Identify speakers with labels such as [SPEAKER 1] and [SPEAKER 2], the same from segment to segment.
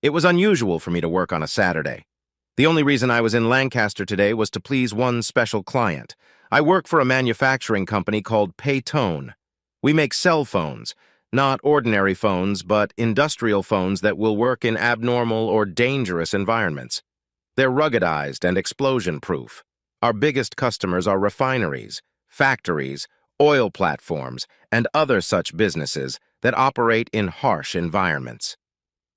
[SPEAKER 1] It was unusual for me to work on a Saturday. The only reason I was in Lancaster today was to please one special client. I work for a manufacturing company called Paytone. We make cell phones, not ordinary phones, but industrial phones that will work in abnormal or dangerous environments. They're ruggedized and explosion-proof. Our biggest customers are refineries, factories, oil platforms, and other such businesses that operate in harsh environments.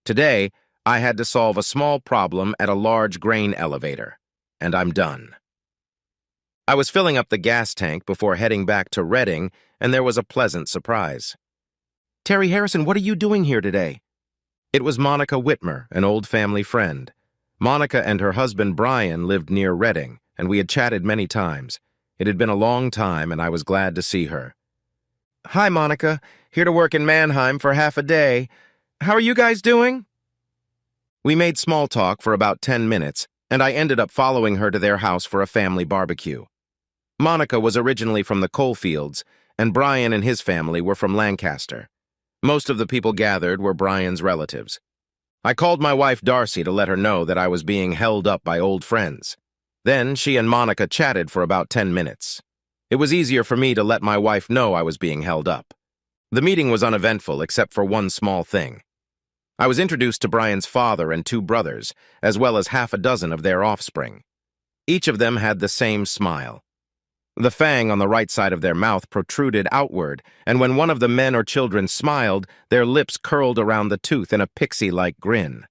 [SPEAKER 1] Today, I had to solve a small problem at a large grain elevator, and I'm done. I was filling up the gas tank before heading back to Reading, and there was a pleasant surprise. "Terry Harrison, what are you doing here today?" It was Monica Whitmer, an old family friend. Monica and her husband Brian lived near Reading, and we had chatted many times. It had been a long time, and I was glad to see her. "Hi, Monica. Here to work in Mannheim for half a day. How are you guys doing?" We made small talk for about 10 minutes, and I ended up following her to their house for a family barbecue. Monica was originally from the coalfields, and Brian and his family were from Lancaster. Most of the people gathered were Brian's relatives. I called my wife Darcy to let her know that I was being held up by old friends. Then she and Monica chatted for about 10 minutes. It was easier for me to let my wife know I was being held up. The meeting was uneventful except for one small thing. I was introduced to Brian's father and 2 brothers, as well as half a dozen of their offspring. Each of them had the same smile. The fang on the right side of their mouth protruded outward, and when one of the men or children smiled, their lips curled around the tooth in a pixie-like grin.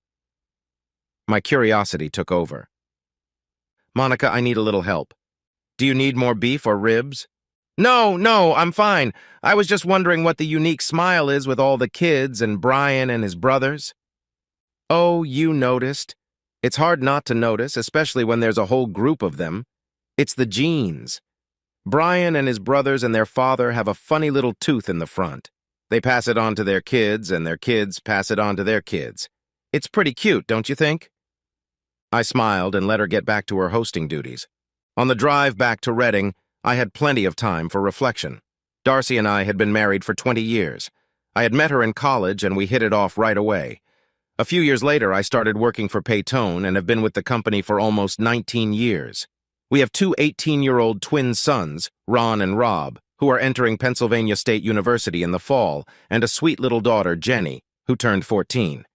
[SPEAKER 1] My curiosity took over. "Monica, I need a little help. Do you need more beef or ribs?" No, I'm fine. I was just wondering what the unique smile is with all the kids and Brian and his brothers." "Oh, you noticed. It's hard not to notice, especially when there's a whole group of them. It's the genes. Brian and his brothers and their father have a funny little tooth in the front. They pass it on to their kids, and their kids pass it on to their kids. It's pretty cute, don't you think?" I smiled and let her get back to her hosting duties. On the drive back to Reading, I had plenty of time for reflection. Darcy and I had been married for 20 years. I had met her in college, and we hit it off right away. A few years later, I started working for Paytone and have been with the company for almost 19 years. We have 2 18-year-old twin sons, Ron and Rob, who are entering Pennsylvania State University in the fall, and a sweet little daughter, Jenny, who turned 14.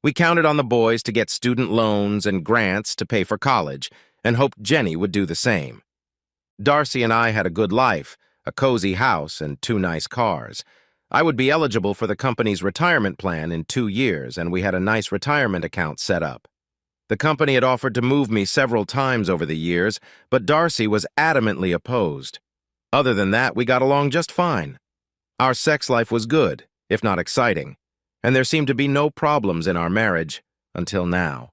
[SPEAKER 1] We counted on the boys to get student loans and grants to pay for college, and hoped Jenny would do the same. Darcy and I had a good life, a cozy house, and 2 nice cars. I would be eligible for the company's retirement plan in 2 years, and we had a nice retirement account set up. The company had offered to move me several times over the years, but Darcy was adamantly opposed. Other than that, we got along just fine. Our sex life was good, if not exciting, and there seemed to be no problems in our marriage until now.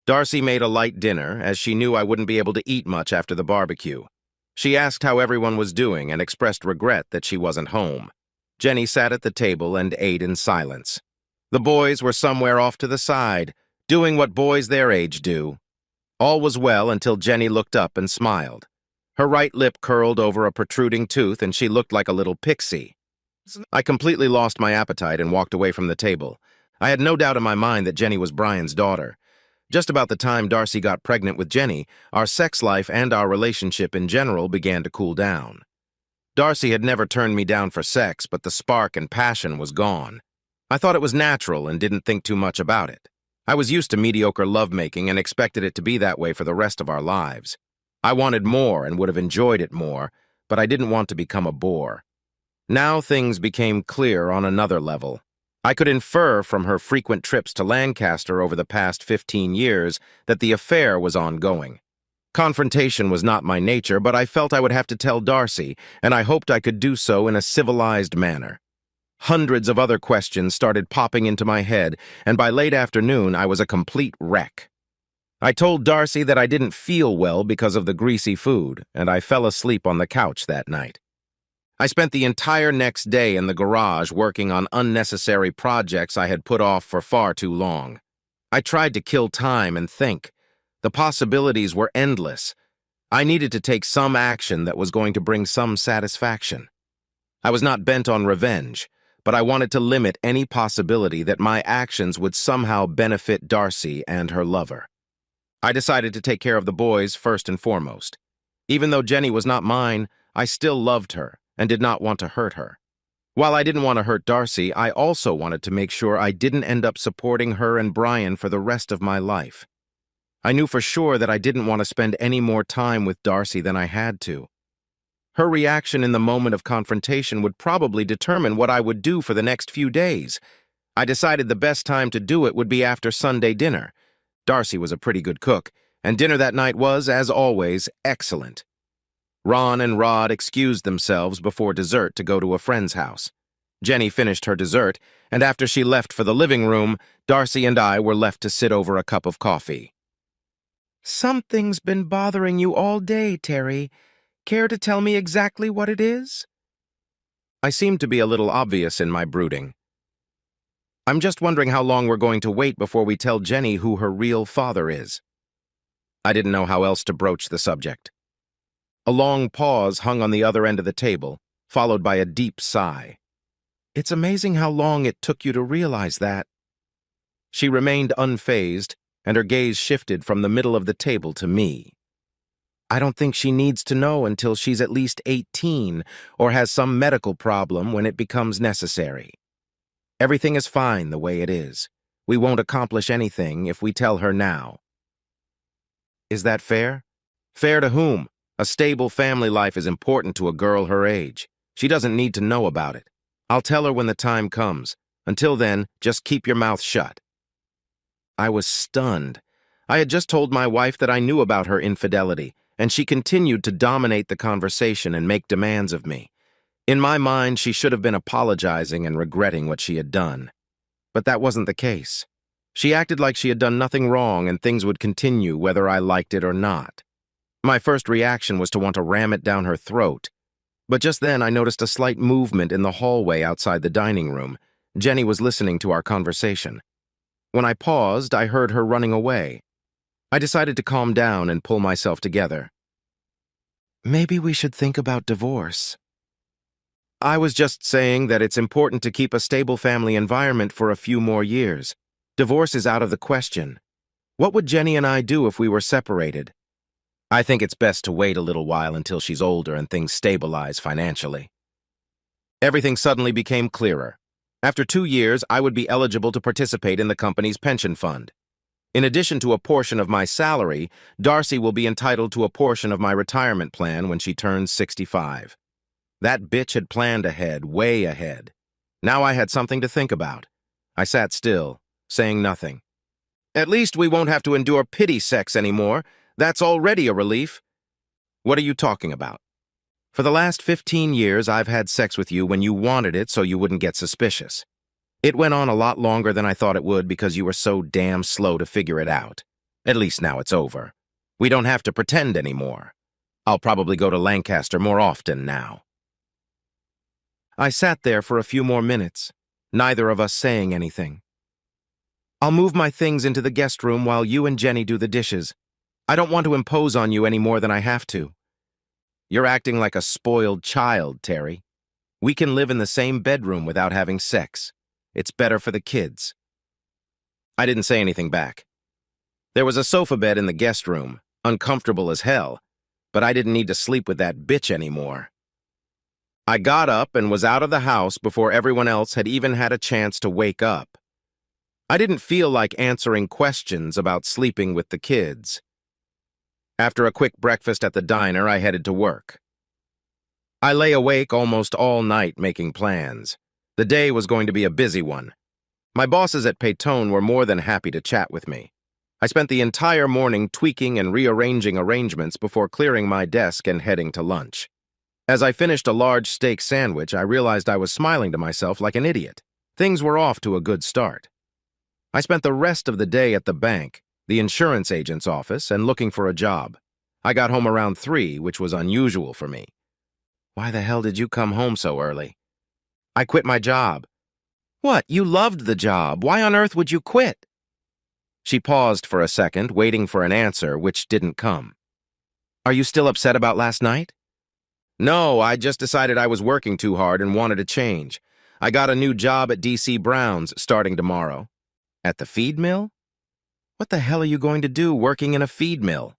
[SPEAKER 1] Darcy made a light dinner, as she knew I wouldn't be able to eat much after the barbecue. She asked how everyone was doing and expressed regret that she wasn't home. Jenny sat at the table and ate in silence. The boys were somewhere off to the side, doing what boys their age do. All was well until Jenny looked up and smiled. Her right lip curled over a protruding tooth, and she looked like a little pixie. I completely lost my appetite and walked away from the table. I had no doubt in my mind that Jenny was Brian's daughter. Just about the time Darcy got pregnant with Jenny, our sex life and our relationship in general began to cool down. Darcy had never turned me down for sex, but the spark and passion was gone. I thought it was natural and didn't think too much about it. I was used to mediocre lovemaking and expected it to be that way for the rest of our lives. I wanted more and would have enjoyed it more, but I didn't want to become a bore. Now things became clear on another level. I could infer from her frequent trips to Lancaster over the past 15 years that the affair was ongoing. Confrontation was not my nature, but I felt I would have to tell Darcy, and I hoped I could do so in a civilized manner. Hundreds of other questions started popping into my head, and by late afternoon I was a complete wreck. I told Darcy that I didn't feel well because of the greasy food, and I fell asleep on the couch that night. I spent the entire next day in the garage working on unnecessary projects I had put off for far too long. I tried to kill time and think. The possibilities were endless. I needed to take some action that was going to bring some satisfaction. I was not bent on revenge, but I wanted to limit any possibility that my actions would somehow benefit Darcy and her lover. I decided to take care of the boys first and foremost. Even though Jenny was not mine, I still loved her and did not want to hurt her. While I didn't want to hurt Darcy, I also wanted to make sure I didn't end up supporting her and Brian for the rest of my life. I knew for sure that I didn't want to spend any more time with Darcy than I had to. Her reaction in the moment of confrontation would probably determine what I would do for the next few days. I decided the best time to do it would be after Sunday dinner. Darcy was a pretty good cook, and dinner that night was, as always, excellent. Ron and Rod excused themselves before dessert to go to a friend's house. Jenny finished her dessert, and after she left for the living room, Darcy and I were left to sit over a cup of coffee. "Something's been bothering you all day, Terry. Care to tell me exactly what it is?" I seemed to be a little obvious in my brooding. "I'm just wondering how long we're going to wait before we tell Jenny who her real father is." I didn't know how else to broach the subject. A long pause hung on the other end of the table, followed by a deep sigh. "It's amazing how long it took you to realize that." She remained unfazed, and her gaze shifted from the middle of the table to me. "I don't think she needs to know until she's at least 18 or has some medical problem when it becomes necessary. Everything is fine the way it is. We won't accomplish anything if we tell her now." Is that fair? Fair to whom? A stable family life is important to a girl her age. She doesn't need to know about it. I'll tell her when the time comes. Until then, just keep your mouth shut. I was stunned. I had just told my wife that I knew about her infidelity, and she continued to dominate the conversation and make demands of me. In my mind, she should have been apologizing and regretting what she had done. But that wasn't the case. She acted like she had done nothing wrong and things would continue whether I liked it or not. My first reaction was to want to ram it down her throat. But just then I noticed a slight movement in the hallway outside the dining room. Jenny was listening to our conversation. When I paused, I heard her running away. I decided to calm down and pull myself together. "Maybe we should think about divorce." "I was just saying that it's important to keep a stable family environment for a few more years. Divorce is out of the question. What would Jenny and I do if we were separated? I think it's best to wait a little while until she's older and things stabilize financially." Everything suddenly became clearer. After 2 years, I would be eligible to participate in the company's pension fund. In addition to a portion of my salary, Darcy will be entitled to a portion of my retirement plan when she turns 65. That bitch had planned ahead, way ahead. Now I had something to think about. I sat still, saying nothing. "At least we won't have to endure pity sex anymore. That's already a relief." "What are you talking about?" "For the last 15 years, I've had sex with you when you wanted it so you wouldn't get suspicious. It went on a lot longer than I thought it would because you were so damn slow to figure it out. At least now it's over. We don't have to pretend anymore. I'll probably go to Lancaster more often now." I sat there for a few more minutes, neither of us saying anything. "I'll move my things into the guest room while you and Jenny do the dishes. I don't want to impose on you any more than I have to." "You're acting like a spoiled child, Terry. We can live in the same bedroom without having sex. It's better for the kids." I didn't say anything back. There was a sofa bed in the guest room, uncomfortable as hell, but I didn't need to sleep with that bitch anymore. I got up and was out of the house before everyone else had even had a chance to wake up. I didn't feel like answering questions about sleeping with the kids. After a quick breakfast at the diner, I headed to work. I lay awake almost all night making plans. The day was going to be a busy one. My bosses at Paytone were more than happy to chat with me. I spent the entire morning tweaking and rearranging arrangements before clearing my desk and heading to lunch. As I finished a large steak sandwich, I realized I was smiling to myself like an idiot. Things were off to a good start. I spent the rest of the day at the bank, the insurance agent's office, and looking for a job. I got home around 3, which was unusual for me. "Why the hell did you come home so early?" "I quit my job." "What? You loved the job. Why on earth would you quit?" She paused for a second, waiting for an answer, which didn't come. "Are you still upset about last night?" "No, I just decided I was working too hard and wanted a change. I got a new job at DC Brown's starting tomorrow. At the feed mill? What the hell are you going to do working in a feed mill?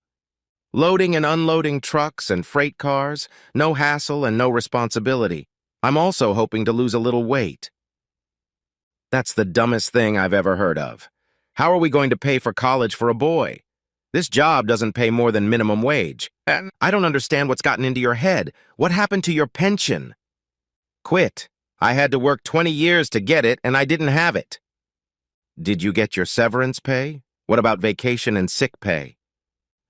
[SPEAKER 1] Loading and unloading trucks and freight cars, no hassle and no responsibility. I'm also hoping to lose a little weight. That's the dumbest thing I've ever heard of. How are we going to pay for college for a boy? This job doesn't pay more than minimum wage. And I don't understand what's gotten into your head. What happened to your pension? Quit. I had to work 20 years to get it, and I didn't have it. Did you get your severance pay? What about vacation and sick pay?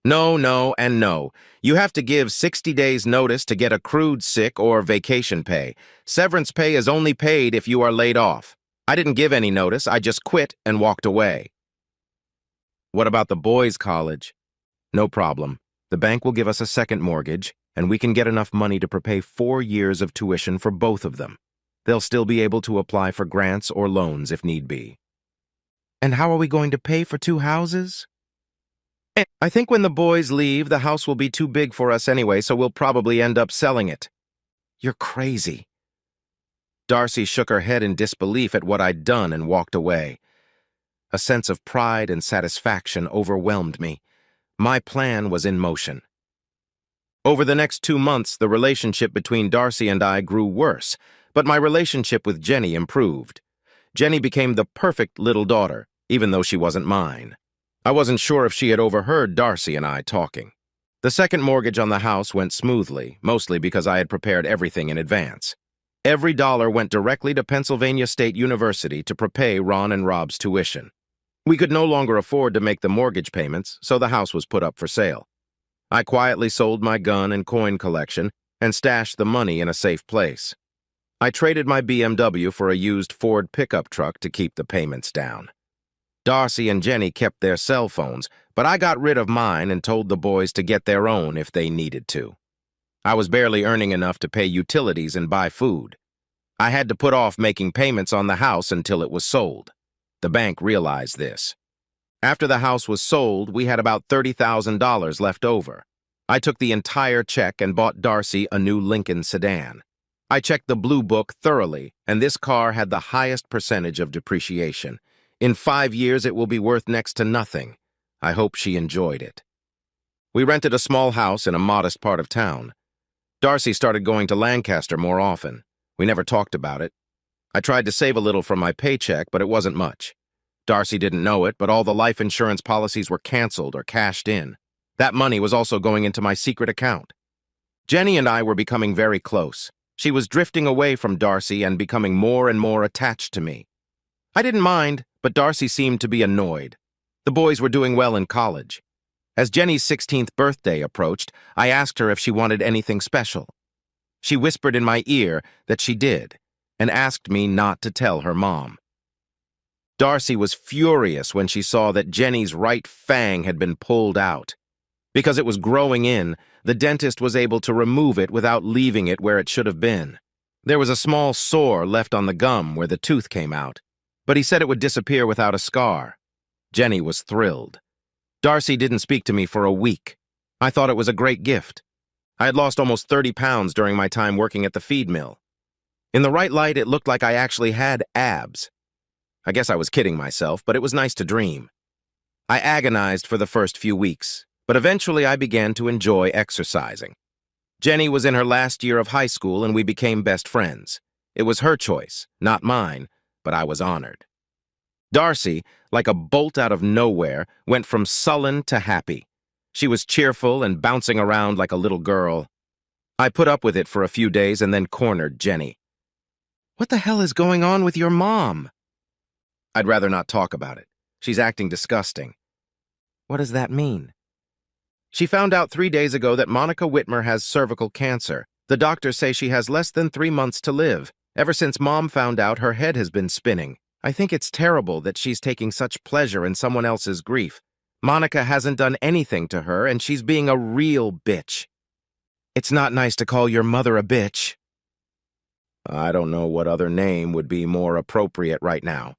[SPEAKER 1] No, no, and no. You have to give 60 days notice to get accrued sick or vacation pay. Severance pay is only paid if you are laid off. I didn't give any notice, I just quit and walked away. What about the boys' college? No problem. The bank will give us a second mortgage, and we can get enough money to prepay 4 years of tuition for both of them. They'll still be able to apply for grants or loans if need be. And how are we going to pay for 2 houses? I think when the boys leave, the house will be too big for us anyway, so we'll probably end up selling it. You're crazy. Darcy shook her head in disbelief at what I'd done and walked away. A sense of pride and satisfaction overwhelmed me. My plan was in motion. Over the next 2 months, the relationship between Darcy and I grew worse, but my relationship with Jenny improved. Jenny became the perfect little daughter, even though she wasn't mine. I wasn't sure if she had overheard Darcy and I talking. The second mortgage on the house went smoothly, mostly because I had prepared everything in advance. Every dollar went directly to Pennsylvania State University to prepay Ron and Rob's tuition. We could no longer afford to make the mortgage payments, so the house was put up for sale. I quietly sold my gun and coin collection and stashed the money in a safe place. I traded my BMW for a used Ford pickup truck to keep the payments down. Darcy and Jenny kept their cell phones, but I got rid of mine and told the boys to get their own if they needed to. I was barely earning enough to pay utilities and buy food. I had to put off making payments on the house until it was sold. The bank realized this. After the house was sold, we had about $30,000 left over. I took the entire check and bought Darcy a new Lincoln sedan. I checked the Blue Book thoroughly, and this car had the highest percentage of depreciation. In 5 years, it will be worth next to nothing. I hope she enjoyed it. We rented a small house in a modest part of town. Darcy started going to Lancaster more often. We never talked about it. I tried to save a little from my paycheck, but it wasn't much. Darcy didn't know it, but all the life insurance policies were canceled or cashed in. That money was also going into my secret account. Jenny and I were becoming very close. She was drifting away from Darcy and becoming more and more attached to me. I didn't mind, but Darcy seemed to be annoyed. The boys were doing well in college. As Jenny's 16th birthday approached, I asked her if she wanted anything special. She whispered in my ear that she did, and asked me not to tell her mom. Darcy was furious when she saw that Jenny's right fang had been pulled out. Because it was growing in, the dentist was able to remove it without leaving it where it should have been. There was a small sore left on the gum where the tooth came out, but he said it would disappear without a scar. Jenny was thrilled. Darcy didn't speak to me for a week. I thought it was a great gift. I had lost almost 30 pounds during my time working at the feed mill. In the right light, it looked like I actually had abs. I guess I was kidding myself, but it was nice to dream. I agonized for the first few weeks, but eventually I began to enjoy exercising. Jenny was in her last year of high school and we became best friends. It was her choice, not mine, but I was honored. Darcy, like a bolt out of nowhere, went from sullen to happy. She was cheerful and bouncing around like a little girl. I put up with it for a few days and then cornered Jenny. What the hell is going on with your mom? I'd rather not talk about it. She's acting disgusting. What does that mean? She found out 3 days ago that Monica Whitmer has cervical cancer. The doctors say she has less than 3 months to live. Ever since Mom found out, her head has been spinning. I think it's terrible that she's taking such pleasure in someone else's grief. Monica hasn't done anything to her, and she's being a real bitch. It's not nice to call your mother a bitch. I don't know what other name would be more appropriate right now.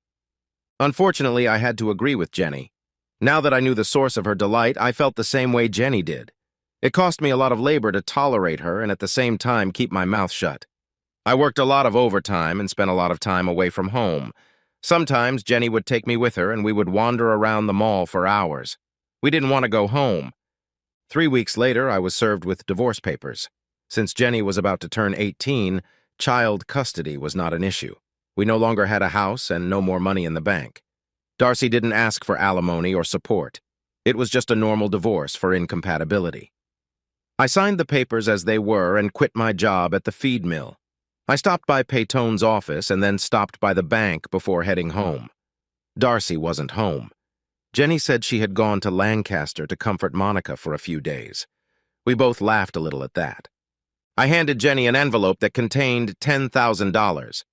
[SPEAKER 1] Unfortunately, I had to agree with Jenny. Now that I knew the source of her delight, I felt the same way Jenny did. It cost me a lot of labor to tolerate her and at the same time keep my mouth shut. I worked a lot of overtime and spent a lot of time away from home. Sometimes Jenny would take me with her and we would wander around the mall for hours. We didn't want to go home. 3 weeks later, I was served with divorce papers. Since Jenny was about to turn 18, child custody was not an issue. We no longer had a house and no more money in the bank. Darcy didn't ask for alimony or support. It was just a normal divorce for incompatibility. I signed the papers as they were and quit my job at the feed mill. I stopped by Paytone's office and then stopped by the bank before heading home. Darcy wasn't home. Jenny said she had gone to Lancaster to comfort Monica for a few days. We both laughed a little at that. I handed Jenny an envelope that contained $10,000.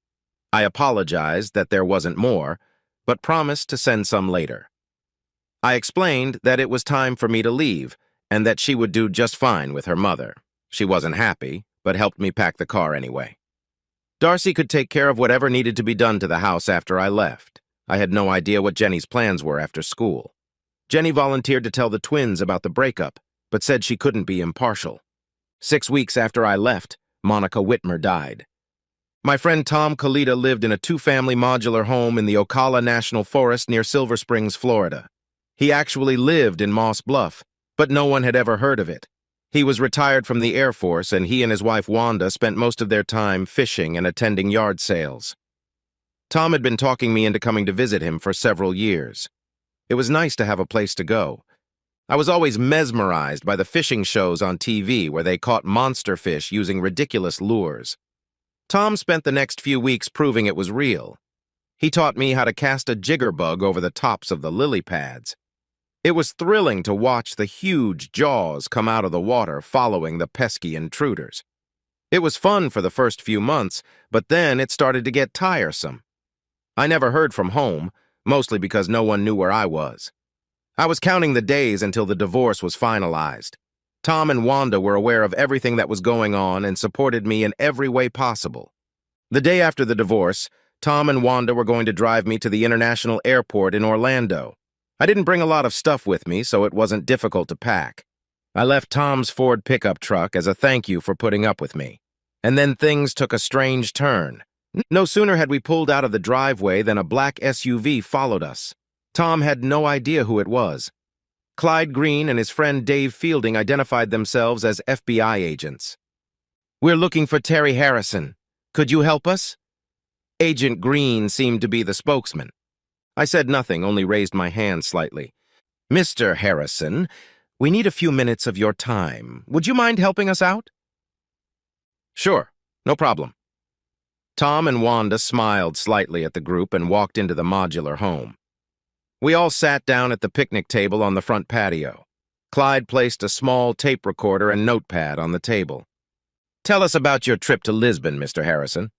[SPEAKER 1] I apologized that there wasn't more, but promised to send some later. I explained that it was time for me to leave and that she would do just fine with her mother. She wasn't happy, but helped me pack the car anyway. Darcy could take care of whatever needed to be done to the house after I left. I had no idea what Jenny's plans were after school. Jenny volunteered to tell the twins about the breakup, but said she couldn't be impartial. 6 weeks after I left, Monica Whitmer died. My friend Tom Kalita lived in a 2-family modular home in the Ocala National Forest near Silver Springs, Florida. He actually lived in Moss Bluff, but no one had ever heard of it. He was retired from the Air Force, and he and his wife Wanda spent most of their time fishing and attending yard sales. Tom had been talking me into coming to visit him for several years. It was nice to have a place to go. I was always mesmerized by the fishing shows on TV where they caught monster fish using ridiculous lures. Tom spent the next few weeks proving it was real. He taught me how to cast a jiggerbug over the tops of the lily pads. It was thrilling to watch the huge jaws come out of the water following the pesky intruders. It was fun for the first few months, but then it started to get tiresome. I never heard from home, mostly because no one knew where I was. I was counting the days until the divorce was finalized. Tom and Wanda were aware of everything that was going on and supported me in every way possible. The day after the divorce, Tom and Wanda were going to drive me to the international airport in Orlando. I didn't bring a lot of stuff with me, so it wasn't difficult to pack. I left Tom's Ford pickup truck as a thank you for putting up with me. And then things took a strange turn. No sooner had we pulled out of the driveway than a black SUV followed us. Tom had no idea who it was. Clyde Green and his friend Dave Fielding identified themselves as FBI agents. "We're looking for Terry Harrison. Could you help us?" Agent Green seemed to be the spokesman. I said nothing, only raised my hand slightly. "Mr. Harrison, we need a few minutes of your time. Would you mind helping us out?" "Sure, no problem." Tom and Wanda smiled slightly at the group and walked into the modular home. We all sat down at the picnic table on the front patio. Clyde placed a small tape recorder and notepad on the table. "Tell us about your trip to Lisbon, Mr. Harrison."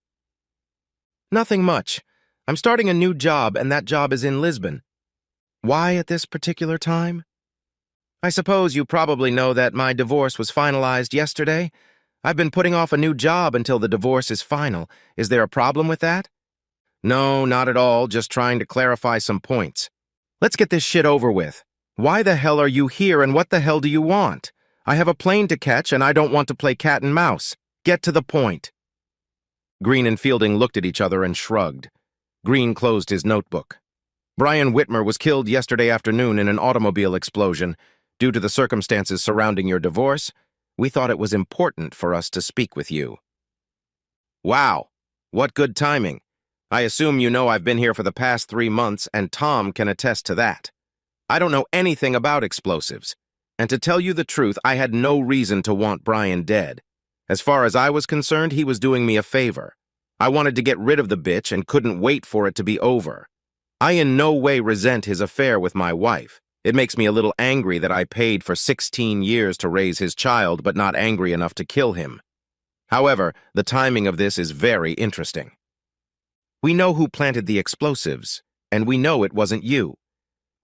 [SPEAKER 1] "Nothing much. I'm starting a new job, and that job is in Lisbon." "Why at this particular time?" "I suppose you probably know that my divorce was finalized yesterday. I've been putting off a new job until the divorce is final. Is there a problem with that?" "No, not at all. Just trying to clarify some points. Let's get this shit over with. Why the hell are you here, and what the hell do you want? I have a plane to catch, and I don't want to play cat and mouse. Get to the point." Green and Fielding looked at each other and shrugged. Green closed his notebook. "Brian Whitmer was killed yesterday afternoon in an automobile explosion. Due to the circumstances surrounding your divorce, we thought it was important for us to speak with you." "Wow, what good timing. I assume you know I've been here for the past 3 months, and Tom can attest to that. I don't know anything about explosives, and to tell you the truth, I had no reason to want Brian dead. As far as I was concerned, he was doing me a favor. I wanted to get rid of the bitch and couldn't wait for it to be over. I in no way resent his affair with my wife. It makes me a little angry that I paid for 16 years to raise his child, but not angry enough to kill him. However, the timing of this is very interesting. We know who planted the explosives, and we know it wasn't you.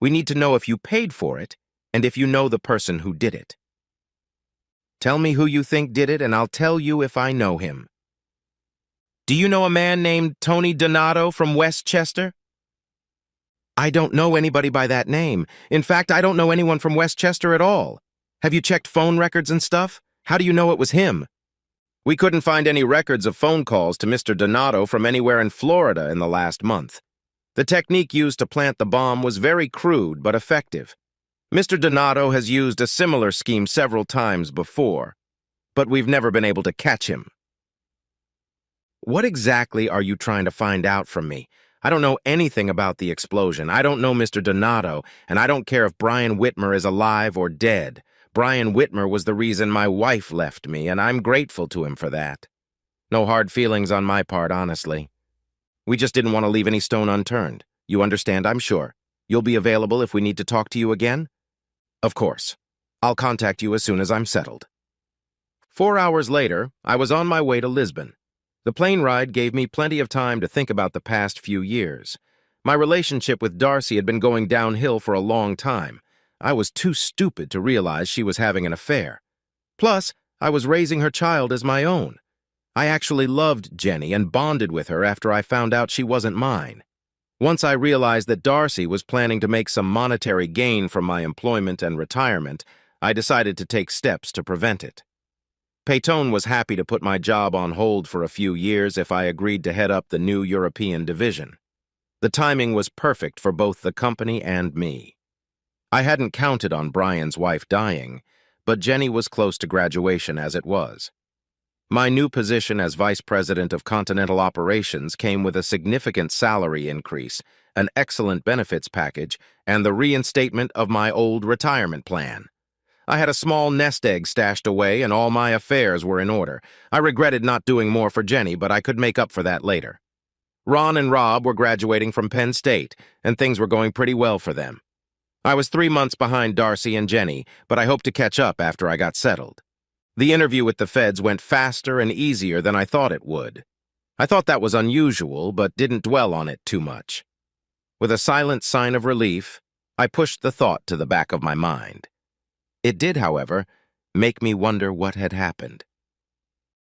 [SPEAKER 1] We need to know if you paid for it, and if you know the person who did it. Tell me who you think did it, and I'll tell you if I know him. Do you know a man named Tony Donato from Westchester? I don't know anybody by that name. In fact, I don't know anyone from Westchester at all. Have you checked phone records and stuff? How do you know it was him? We couldn't find any records of phone calls to Mr. Donato from anywhere in Florida in the last month. The technique used to plant the bomb was very crude but effective. Mr. Donato has used a similar scheme several times before, but we've never been able to catch him. What exactly are you trying to find out from me? I don't know anything about the explosion. I don't know Mr. Donato, and I don't care if Brian Whitmer is alive or dead. Brian Whitmer was the reason my wife left me, and I'm grateful to him for that. No hard feelings on my part, honestly. We just didn't want to leave any stone unturned. You understand, I'm sure. You'll be available if we need to talk to you again? Of course. I'll contact you as soon as I'm settled. 4 hours later, I was on my way to Lisbon. The plane ride gave me plenty of time to think about the past few years. My relationship with Darcy had been going downhill for a long time. I was too stupid to realize she was having an affair. Plus, I was raising her child as my own. I actually loved Jenny and bonded with her after I found out she wasn't mine. Once I realized that Darcy was planning to make some monetary gain from my employment and retirement, I decided to take steps to prevent it. Peyton was happy to put my job on hold for a few years if I agreed to head up the new European division. The timing was perfect for both the company and me. I hadn't counted on Brian's wife dying, but Jenny was close to graduation as it was. My new position as Vice President of Continental Operations came with a significant salary increase, an excellent benefits package, and the reinstatement of my old retirement plan. I had a small nest egg stashed away and all my affairs were in order. I regretted not doing more for Jenny, but I could make up for that later. Ron and Rob were graduating from Penn State, and things were going pretty well for them. I was 3 months behind Darcy and Jenny, but I hoped to catch up after I got settled. The interview with the feds went faster and easier than I thought it would. I thought that was unusual, but didn't dwell on it too much. With a silent sign of relief, I pushed the thought to the back of my mind. It did, however, make me wonder what had happened.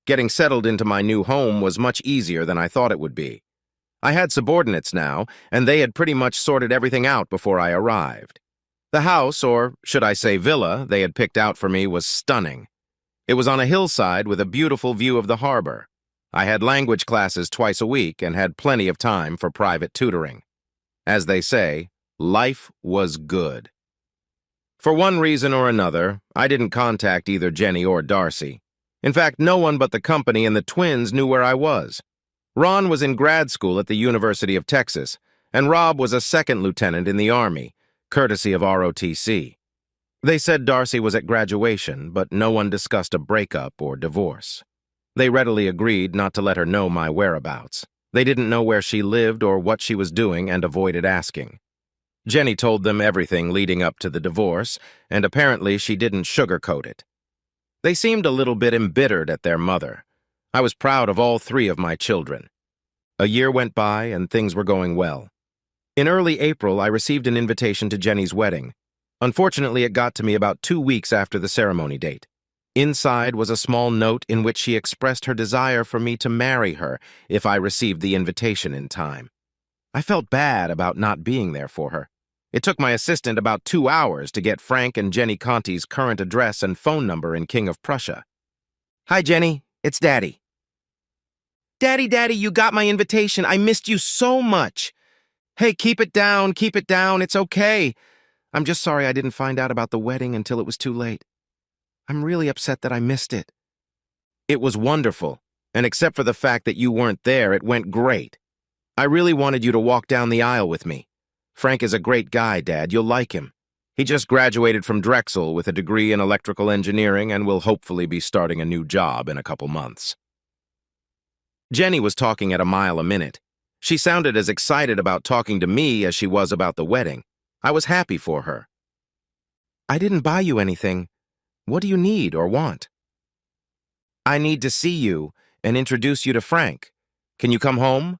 [SPEAKER 1] Getting settled into my new home was much easier than I thought it would be. I had subordinates now, and they had pretty much sorted everything out before I arrived. The house, or should I say villa, they had picked out for me was stunning. It was on a hillside with a beautiful view of the harbor. I had language classes twice a week and had plenty of time for private tutoring. As they say, life was good. For one reason or another, I didn't contact either Jenny or Darcy. In fact, no one but the company and the twins knew where I was. Ron was in grad school at the University of Texas, and Rob was a second lieutenant in the Army, courtesy of ROTC. They said Darcy was at graduation, but no one discussed a breakup or divorce. They readily agreed not to let her know my whereabouts. They didn't know where she lived or what she was doing and avoided asking. Jenny told them everything leading up to the divorce, and apparently she didn't sugarcoat it. They seemed a little bit embittered at their mother. I was proud of all 3 of my children. A year went by and things were going well. In early April, I received an invitation to Jenny's wedding. Unfortunately, it got to me about 2 weeks after the ceremony date. Inside was a small note in which she expressed her desire for me to marry her if I received the invitation in time. I felt bad about not being there for her. It took my assistant about 2 hours to get Frank and Jenny Conti's current address and phone number in King of Prussia. "Hi, Jenny. It's Daddy." Daddy, you got my invitation. I missed you so much." "Hey, keep it down. It's okay. I'm just sorry I didn't find out about the wedding until it was too late. I'm really upset that I missed it." "It was wonderful, and except for the fact that you weren't there, it went great. I really wanted you to walk down the aisle with me. Frank is a great guy, Dad. You'll like him. He just graduated from Drexel with a degree in electrical engineering and will hopefully be starting a new job in a couple months." Jenny was talking at a mile a minute. She sounded as excited about talking to me as she was about the wedding. I was happy for her. "I didn't buy you anything. What do you need or want?" "I need to see you and introduce you to Frank. Can you come home?"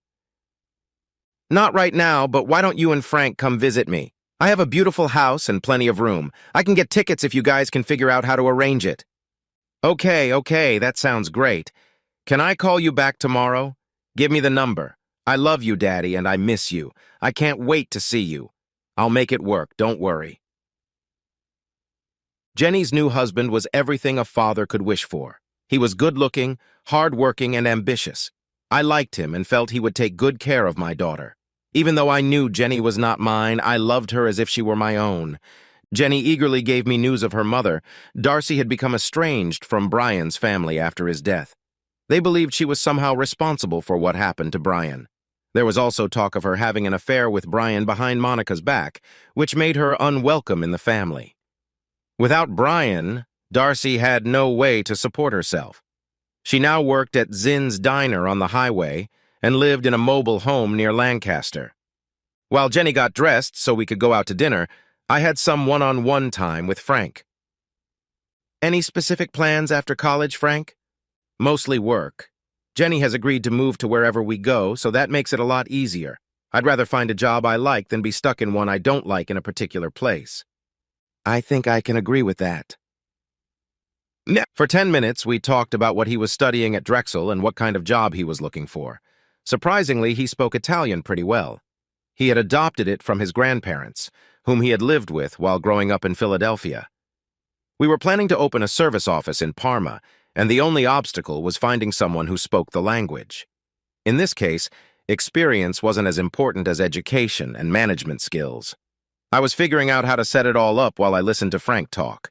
[SPEAKER 1] "Not right now, but why don't you and Frank come visit me? I have a beautiful house and plenty of room. I can get tickets if you guys can figure out how to arrange it." Okay, that sounds great. Can I call you back tomorrow? Give me the number. I love you, Daddy, and I miss you. I can't wait to see you. I'll make it work, don't worry." Jenny's new husband was everything a father could wish for. He was good-looking, hard-working, and ambitious. I liked him and felt he would take good care of my daughter. Even though I knew Jenny was not mine, I loved her as if she were my own. Jenny eagerly gave me news of her mother. Darcy had become estranged from Brian's family after his death. They believed she was somehow responsible for what happened to Brian. There was also talk of her having an affair with Brian behind Monica's back, which made her unwelcome in the family. Without Brian, Darcy had no way to support herself. She now worked at Zinn's Diner on the highway and lived in a mobile home near Lancaster. While Jenny got dressed so we could go out to dinner, I had some one-on-one time with Frank. Any specific plans after college, Frank? Mostly work. Jenny has agreed to move to wherever we go, so that makes it a lot easier. I'd rather find a job I like than be stuck in one I don't like in a particular place. I think I can agree with that. For 10 minutes, we talked about what he was studying at Drexel and what kind of job he was looking for. Surprisingly, he spoke Italian pretty well. He had adopted it from his grandparents, whom he had lived with while growing up in Philadelphia. We were planning to open a service office in Parma, and the only obstacle was finding someone who spoke the language. In this case, experience wasn't as important as education and management skills. I was figuring out how to set it all up while I listened to Frank talk.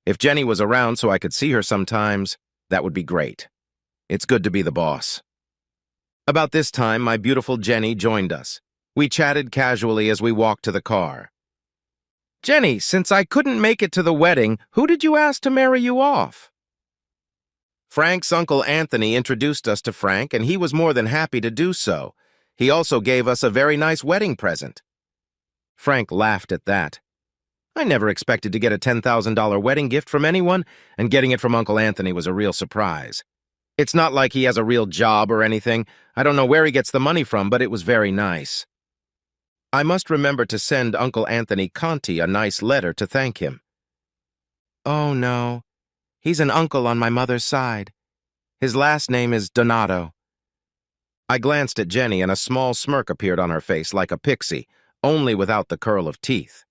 [SPEAKER 1] If Jenny was around so I could see her sometimes, that would be great. It's good to be the boss. About this time, my beautiful Jenny joined us. We chatted casually as we walked to the car. Jenny, since I couldn't make it to the wedding, who did you ask to marry you off? Frank's Uncle Anthony introduced us to Frank, and he was more than happy to do so. He also gave us a very nice wedding present. Frank laughed at that. I never expected to get a $10,000 wedding gift from anyone, and getting it from Uncle Anthony was a real surprise. It's not like he has a real job or anything. I don't know where he gets the money from, but it was very nice. I must remember to send Uncle Anthony Conti a nice letter to thank him. Oh, no. He's an uncle on my mother's side. His last name is Donato. I glanced at Jenny, and a small smirk appeared on her face like a pixie, only without the curl of teeth.